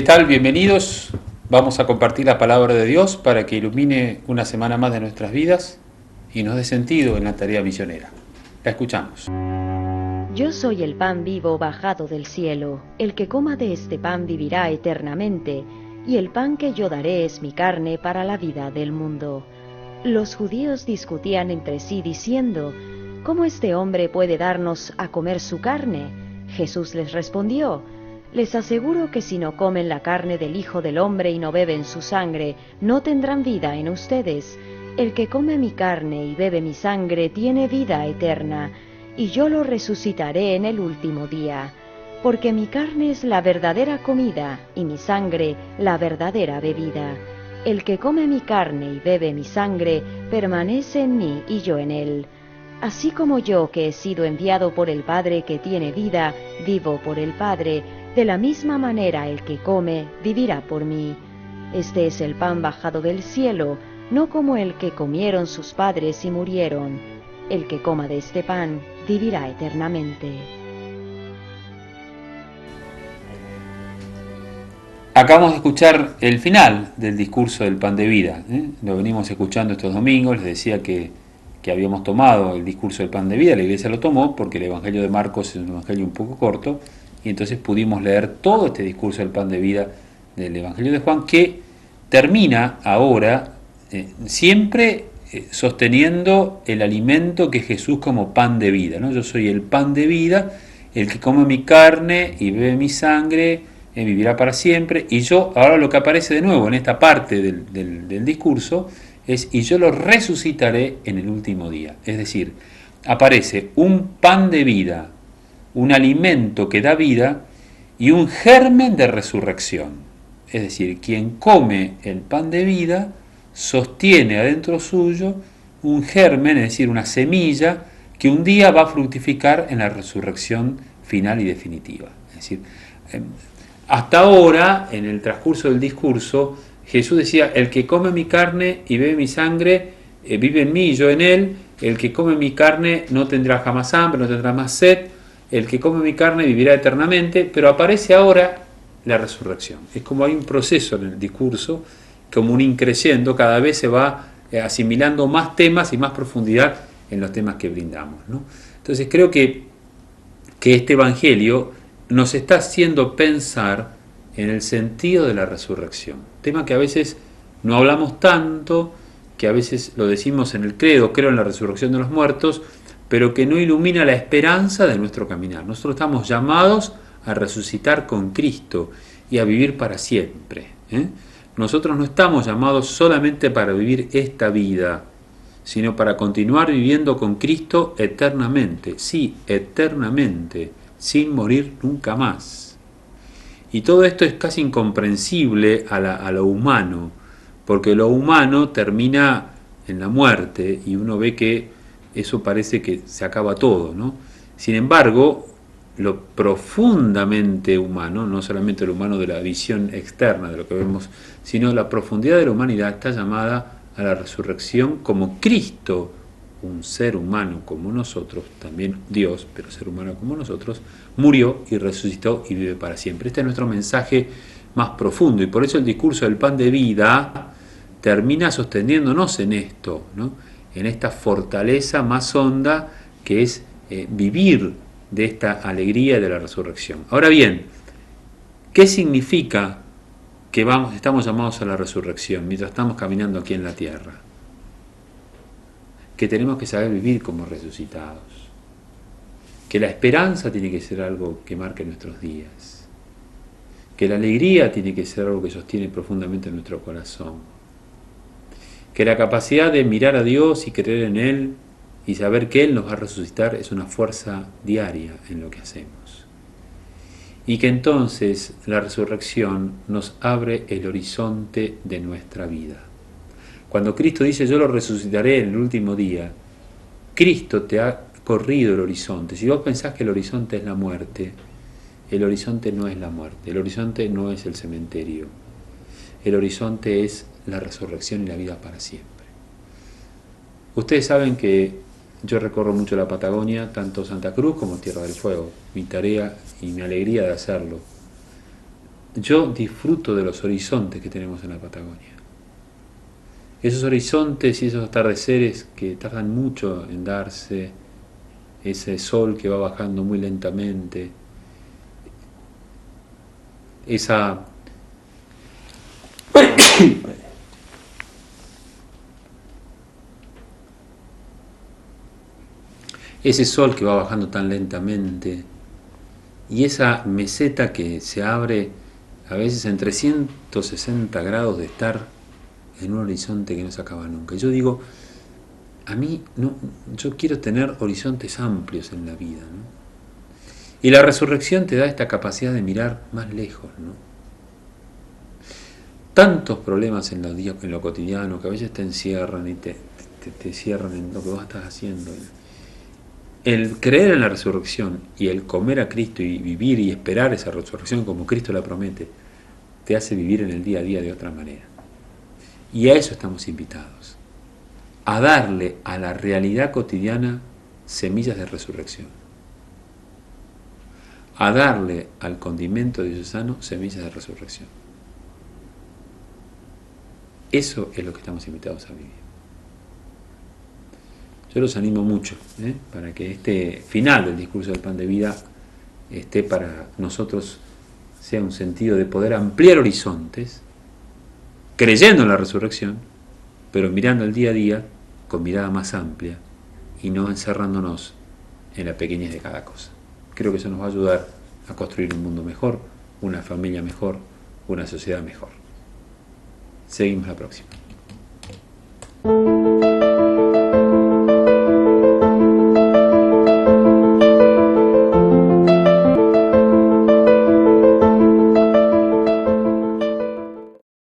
¿Qué tal? Bienvenidos. Vamos a compartir la palabra de Dios para que ilumine una semana más de nuestras vidas y nos dé sentido en la tarea misionera. La escuchamos. Yo soy el pan vivo bajado del cielo. El que coma de este pan vivirá eternamente, y el pan que yo daré es mi carne para la vida del mundo. Los judíos discutían entre sí diciendo, ¿cómo este hombre puede darnos a comer su carne? Jesús les respondió, les aseguro que si no comen la carne del Hijo del Hombre y no beben su sangre, no tendrán vida en ustedes. El que come mi carne y bebe mi sangre tiene vida eterna, y yo lo resucitaré en el último día, porque mi carne es la verdadera comida, y mi sangre la verdadera bebida. El que come mi carne y bebe mi sangre, permanece en mí y yo en él. Así como yo, que he sido enviado por el Padre que tiene vida, vivo por el Padre, de la misma manera el que come, vivirá por mí. Este es el pan bajado del cielo, no como el que comieron sus padres y murieron. El que coma de este pan vivirá eternamente. Acabamos de escuchar el final del discurso del pan de vida. Lo venimos escuchando estos domingos. Les decía que habíamos tomado el discurso del pan de vida. La iglesia lo tomó porque el Evangelio de Marcos es un evangelio un poco corto, y entonces pudimos leer todo este discurso del pan de vida del Evangelio de Juan, que termina ahora siempre sosteniendo el alimento que Jesús como pan de vida, ¿no? Yo soy el pan de vida, el que come mi carne y bebe mi sangre vivirá para siempre. Y yo, ahora lo que aparece de nuevo en esta parte del discurso es, y yo lo resucitaré en el último día. Es decir, aparece un pan de vida, un alimento que da vida y un germen de resurrección. Es decir, quien come el pan de vida sostiene adentro suyo un germen, es decir, una semilla que un día va a fructificar en la resurrección final y definitiva. Es decir, hasta ahora, en el transcurso del discurso, Jesús decía, el que come mi carne y bebe mi sangre, vive en mí y yo en él. El que come mi carne no tendrá jamás hambre, no tendrá más sed. El que come mi carne vivirá eternamente. Pero aparece ahora la resurrección. Es como hay un proceso en el discurso, como un increciendo, cada vez se va asimilando más temas y más profundidad en los temas que brindamos, ¿no? Entonces creo que este Evangelio nos está haciendo pensar en el sentido de la resurrección. Tema que a veces no hablamos tanto, que a veces lo decimos en el credo, creo en la resurrección de los muertos, pero que no ilumina la esperanza de nuestro caminar. Nosotros estamos llamados a resucitar con Cristo y a vivir para siempre. Nosotros no estamos llamados solamente para vivir esta vida, sino para continuar viviendo con Cristo eternamente. Sí, eternamente, sin morir nunca más. Y todo esto es casi incomprensible a lo humano, porque lo humano termina en la muerte y uno ve que eso parece que se acaba todo, ¿no? Sin embargo, lo profundamente humano, no solamente lo humano de la visión externa de lo que vemos, sino la profundidad de la humanidad está llamada a la resurrección como Cristo, un ser humano como nosotros, también Dios, pero ser humano como nosotros, murió y resucitó y vive para siempre. Este es nuestro mensaje más profundo, y por eso el discurso del pan de vida termina sosteniéndonos en esto, ¿no? En esta fortaleza más honda que es vivir de esta alegría de la resurrección. Ahora bien, ¿qué significa que estamos llamados a la resurrección mientras estamos caminando aquí en la tierra? Que tenemos que saber vivir como resucitados, que la esperanza tiene que ser algo que marque nuestros días, que la alegría tiene que ser algo que sostiene profundamente nuestro corazón, que la capacidad de mirar a Dios y creer en Él y saber que Él nos va a resucitar es una fuerza diaria en lo que hacemos. Y que entonces la resurrección nos abre el horizonte de nuestra vida. Cuando Cristo dice yo lo resucitaré en el último día, Cristo te ha corrido el horizonte. Si vos pensás que el horizonte es la muerte, el horizonte no es la muerte, el horizonte no es el cementerio, el horizonte es la resurrección y la vida para siempre. Ustedes saben que yo recorro mucho la Patagonia, tanto Santa Cruz como Tierra del Fuego, mi tarea y mi alegría de hacerlo. yo disfruto de los horizontes que tenemos en la Patagonia. Esos horizontes y esos atardeceres que tardan mucho en darse, ese sol que va bajando muy lentamente, esa ese sol que va bajando tan lentamente y esa meseta que se abre a veces en 360 grados de estar en un horizonte que no se acaba nunca. Yo digo, a mí no, yo quiero tener horizontes amplios en la vida, ¿no? Y la resurrección te da esta capacidad de mirar más lejos, ¿no? Tantos problemas en lo cotidiano que a veces te encierran y te cierran en lo que vos estás haciendo. El creer en la resurrección y el comer a Cristo y vivir y esperar esa resurrección como Cristo la promete, te hace vivir en el día a día de otra manera. Y a eso estamos invitados, a darle a la realidad cotidiana semillas de resurrección, a darle al condimento diocesano semillas de resurrección. Eso es lo que estamos invitados a vivir. Yo los animo mucho para que este final del discurso del pan de vida esté para nosotros, sea un sentido de poder ampliar horizontes, creyendo en la resurrección, pero mirando el día a día con mirada más amplia y no encerrándonos en la pequeñez de cada cosa. Creo que eso nos va a ayudar a construir un mundo mejor, una familia mejor, una sociedad mejor. Seguimos la próxima.